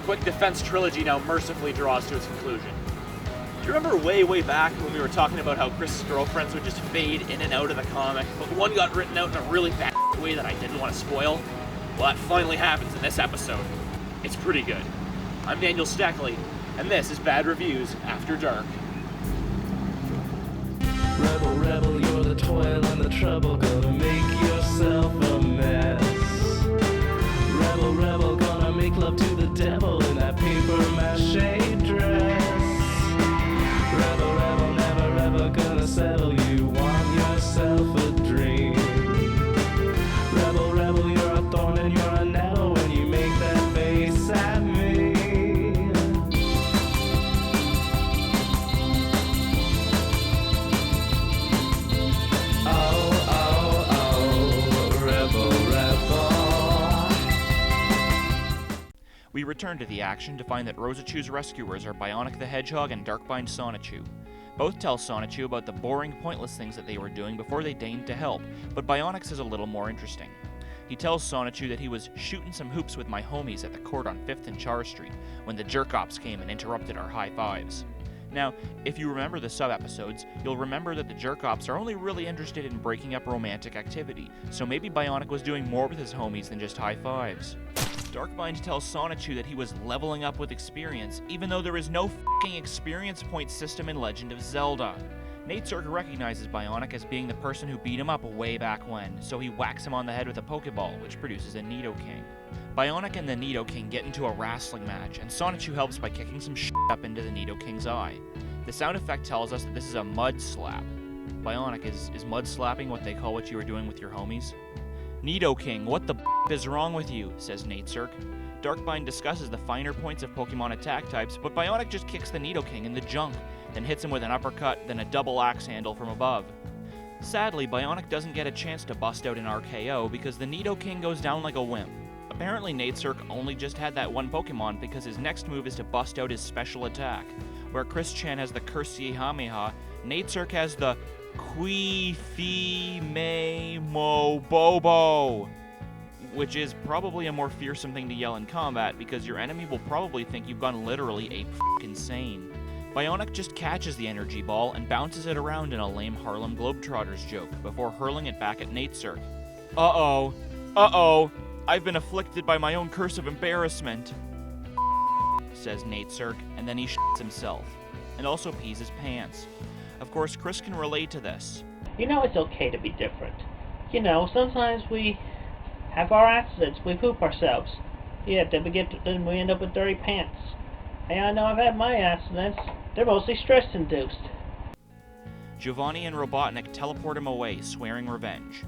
quick defense trilogy now mercifully draws to its conclusion. Do you remember way back when we were talking about how Chris's girlfriends would just fade in and out of the comic, but one got written out in a really bad way that I didn't want to spoil? Well, that finally happens in this episode. It's pretty good. I'm Daniel Steckley, and this is Bad Reviews After Dark. Rebel, rebel, you're the toil and the trouble, gonna make yourself a mess. Rebel, rebel, gonna make love to the devil in that paper mache dress. Rebel, rebel, never ever gonna settle, you want yourself a dream. Rebel, rebel, you're a thorn and you're a nettle when you make that face at me. We return to the action to find that Rosachu's rescuers are Bionic the Hedgehog and Darkbind Sonichu. Both tell Sonichu about the boring, pointless things that they were doing before they deigned to help, but Bionic's is a little more interesting. He tells Sonichu that he was shooting some hoops with my homies at the court on 5th and Char Street when the jerk-ops came and interrupted our high fives. Now, if you remember the sub-episodes, you'll remember that the jerk-ops are only really interested in breaking up romantic activity, so maybe Bionic was doing more with his homies than just high fives. Darkbind tells Sonichu that he was leveling up with experience, even though there is no f***ing experience point system in Legend of Zelda. Natesurg recognizes Bionic as being the person who beat him up way back when, so he whacks him on the head with a Pokeball, which produces a Nidoking. Bionic and the Nidoking get into a wrestling match, and Sonichu helps by kicking some shit up into the Nidoking's eye. The sound effect tells us that this is a mud slap. Bionic, is mud slapping what they call what you were doing with your homies? Nidoking, what the is wrong with you? Says Natesurg. Darkbind discusses the finer points of Pokemon attack types, but Bionic just kicks the Nidoking in the junk, then hits him with an uppercut, then a double axe handle from above. Sadly, Bionic doesn't get a chance to bust out an RKO because the Nidoking goes down like a wimp. Apparently Natesurg only just had that one Pokemon because his next move is to bust out his special attack. Where Chris Chan has the Curseameha, Natesurg has the Qui-Fi-Me-Mo Bobo, which is probably a more fearsome thing to yell in combat because your enemy will probably think you've gone literally ape-insane. Bionic just catches the energy ball and bounces it around in a lame Harlem Globetrotters joke before hurling it back at Natesurg. Uh-oh, I've been afflicted by my own curse of embarrassment, says Natesurg, and then he shits himself, and also pees his pants. Of course, Chris can relate to this. You know it's okay to be different. You know, sometimes we have our accidents, we poop ourselves. Yeah, then we end up with dirty pants. Hey, I know I've had my accidents. They're mostly stress-induced. Giovanni and Robotnik teleport him away, swearing revenge.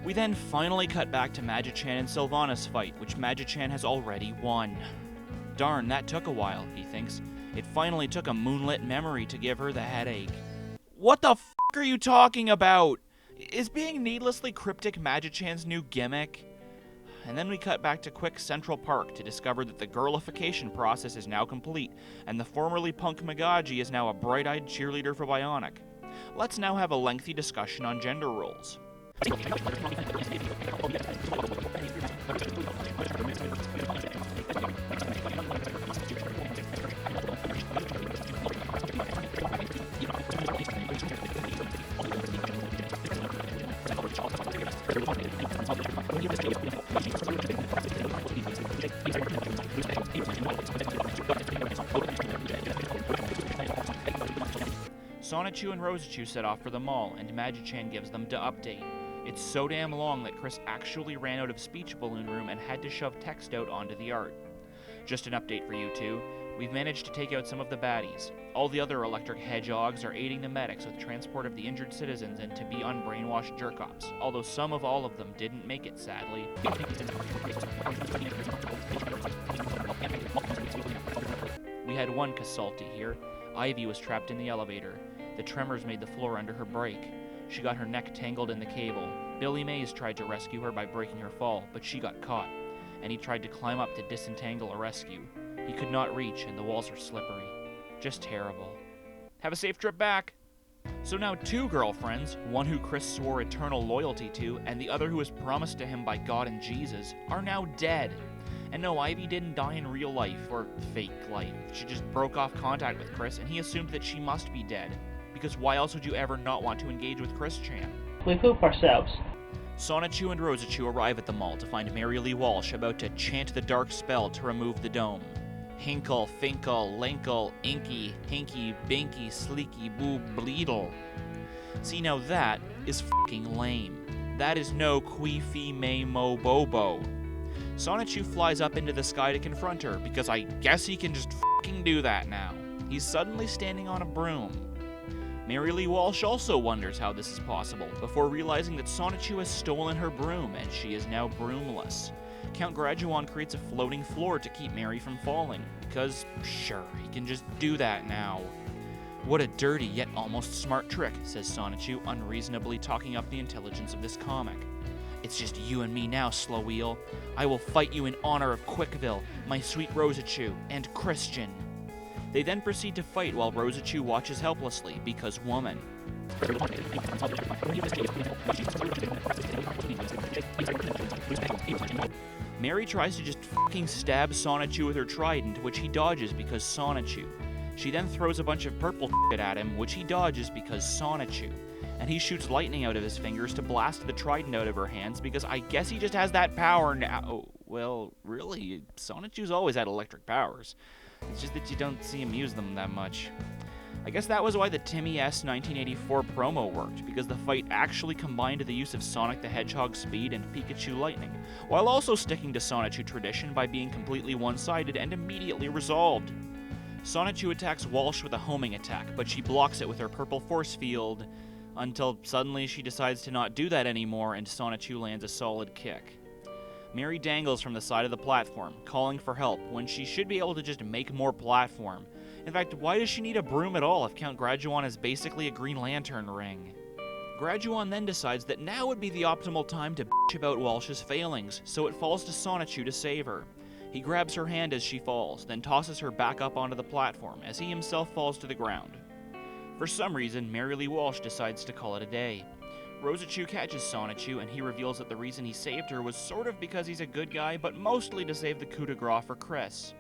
We then finally cut back to Magichan and Sylvanas' fight, which Magichan has already won. Darn, that took a while, he thinks. It finally took a moonlit memory to give her the headache. What the f*** are you talking about? Is being needlessly cryptic Magichan's new gimmick? And then we cut back to Quick Central Park to discover that the girlification process is now complete, and the formerly punk Magaji is now a bright-eyed cheerleader for Bionic. Let's now have a lengthy discussion on gender roles. Sonichu and Rosachu set off for the mall, and Magichan gives them the update. It's so damn long that Chris actually ran out of speech balloon room and had to shove text out onto the art. Just an update for you two. We've managed to take out some of the baddies. All the other electric hedgehogs are aiding the medics with transport of the injured citizens and to be unbrainwashed jerk-ops, although some of all of them didn't make it, sadly. We had one Casalti here. Ivy was trapped in the elevator. The tremors made the floor under her break. She got her neck tangled in the cable. Billy Mays tried to rescue her by breaking her fall, but she got caught, and he tried to climb up to disentangle a rescue. He could not reach, and the walls are slippery. Just terrible. Have a safe trip back! So now two girlfriends, one who Chris swore eternal loyalty to, and the other who was promised to him by God and Jesus, are now dead. And no, Ivy didn't die in real life, or fake life. She just broke off contact with Chris, and he assumed that she must be dead. Because why else would you ever not want to engage with Chris Chan? We poop ourselves. Sonichu and Rosachu arrive at the mall to find Mary Lee Walsh about to chant the dark spell to remove the dome. Hinkle, Finkle, Linkle, Inky, Hinky, Binky, Sleeky, Boo, Bleedle. See, now that is fucking lame. That is no Queefy May Mo Bobo. Sonichu flies up into the sky to confront her, because I guess he can just fucking do that now. He's suddenly standing on a broom. Mary Lee Walsh also wonders how this is possible, before realizing that Sonichu has stolen her broom, and she is now broomless. Count Graduan creates a floating floor to keep Mary from falling, because, sure, he can just do that now. What a dirty yet almost smart trick, says Sonichu, unreasonably talking up the intelligence of this comic. It's just you and me now, Slow Wheel. I will fight you in honor of Quickville, my sweet Rosachu, and Christian. They then proceed to fight while Rosachu watches helplessly, because woman. Mary tries to just fucking stab Sonichu with her trident, which he dodges because Sonichu. She then throws a bunch of purple shit at him, which he dodges because Sonichu. And he shoots lightning out of his fingers to blast the trident out of her hands because I guess he just has that power now. Oh, well, really, Sonichu's always had electric powers. It's just that you don't see him use them that much. I guess that was why the Timmy S 1984 promo worked, because the fight actually combined the use of Sonic the Hedgehog's speed and Pikachu lightning, while also sticking to Sonichu tradition by being completely one-sided and immediately resolved. Sonichu attacks Walsh with a homing attack, but she blocks it with her purple force field, until suddenly she decides to not do that anymore and Sonichu lands a solid kick. Mary dangles from the side of the platform, calling for help, when she should be able to just make more platform. In fact, why does she need a broom at all if Count Graduan is basically a Green Lantern ring? Graduan then decides that now would be the optimal time to bitch about Walsh's failings, so it falls to Sonichu to save her. He grabs her hand as she falls, then tosses her back up onto the platform as he himself falls to the ground. For some reason, Mary Lee Walsh decides to call it a day. Rosachu catches Sonichu, and he reveals that the reason he saved her was sort of because he's a good guy, but mostly to save the coup de grace for Chris.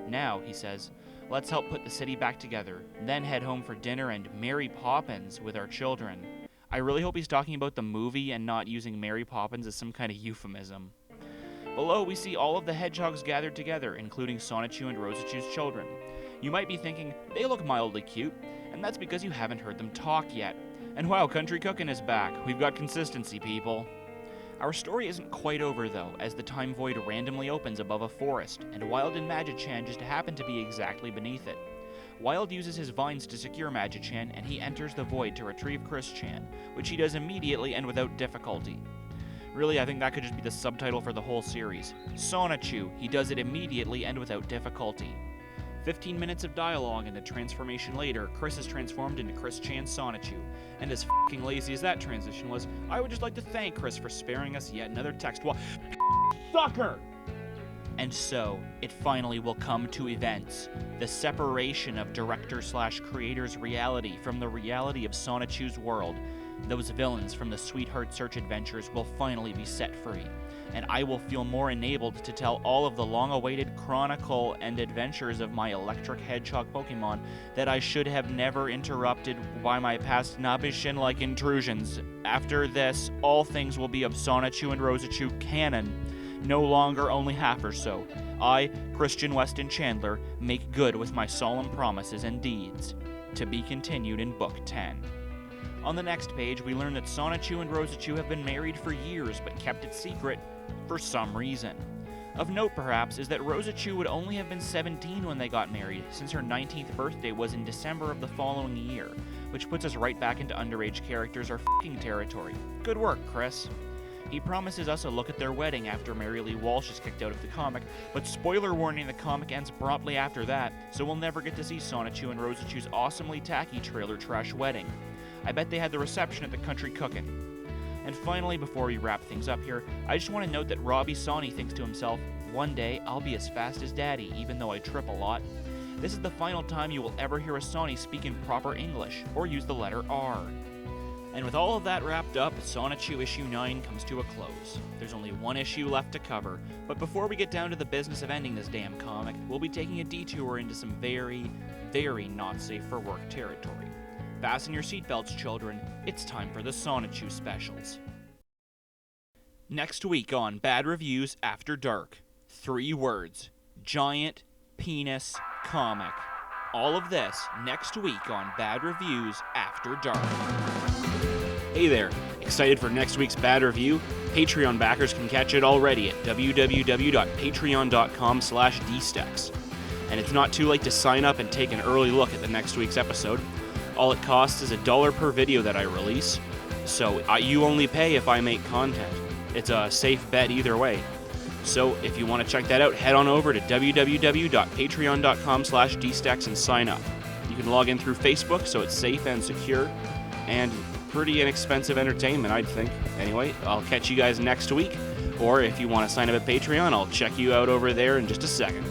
Now, he says, let's help put the city back together, then head home for dinner and Mary Poppins with our children. I really hope he's talking about the movie and not using Mary Poppins as some kind of euphemism. Below, we see all of the hedgehogs gathered together, including Sonichu and Rosachu's children. You might be thinking, they look mildly cute, and that's because you haven't heard them talk yet. And wow, Country Cookin' is back. We've got consistency, people. Our story isn't quite over, though, as the time void randomly opens above a forest, and Wild and Magichan just happen to be exactly beneath it. Wild uses his vines to secure Magichan, and he enters the void to retrieve Chris Chan, which he does immediately and without difficulty. Really, I think that could just be the subtitle for the whole series. Sonichu, he does it immediately and without difficulty. 15 minutes of dialogue and a transformation later, Chris is transformed into Chris Chan Sonichu. And as f***ing lazy as that transition was, I would just like to thank Chris for sparing us yet another text while sucker! And so, it finally will come to events. The separation of director/creator's reality from the reality of Sonichu's world. Those villains from the Sweetheart Search adventures will finally be set free, and I will feel more enabled to tell all of the long-awaited chronicle and adventures of my electric hedgehog Pokemon that I should have never interrupted by my past Nabishin-like intrusions. After this, all things will be of Sonichu and Rosachu canon, no longer only half or so. I, Christian Weston Chandler, make good with my solemn promises and deeds. To be continued in Book 10. On the next page, we learn that Sonichu and Rosachu have been married for years, but kept it secret for some reason. Of note, perhaps, is that Rosachu would only have been 17 when they got married, since her 19th birthday was in December of the following year, which puts us right back into underage characters or f***ing territory. Good work, Chris. He promises us a look at their wedding after Mary Lee Walsh is kicked out of the comic, but spoiler warning, the comic ends promptly after that, so we'll never get to see Sonichu and Rosachu's awesomely tacky trailer trash wedding. I bet they had the reception at the Country Cookin'. And finally, before we wrap things up here, I just want to note that Robbie Sawney thinks to himself, one day I'll be as fast as Daddy, even though I trip a lot. This is the final time you will ever hear a Sawney speak in proper English, or use the letter R. And with all of that wrapped up, Sonichu issue 9 comes to a close. There's only one issue left to cover, but before we get down to the business of ending this damn comic, we'll be taking a detour into some very, very not safe for work territory. Fasten your seatbelts, children. It's time for the Sonichu specials. Next week on Bad Reviews After Dark. 3 words. Giant penis comic. All of this next week on Bad Reviews After Dark. Hey there, excited for next week's Bad Review? Patreon backers can catch it already at www.patreon.com/DStecks. And it's not too late to sign up and take an early look at the next week's episode. All it costs is $1 per video that I release, so you only pay if I make content. It's a safe bet either way. So if you want to check that out, head on over to www.patreon.com/DStecks and sign up. You can log in through Facebook, so it's safe and secure, and pretty inexpensive entertainment, I'd think. Anyway, I'll catch you guys next week, or if you want to sign up at Patreon, I'll check you out over there in just a second.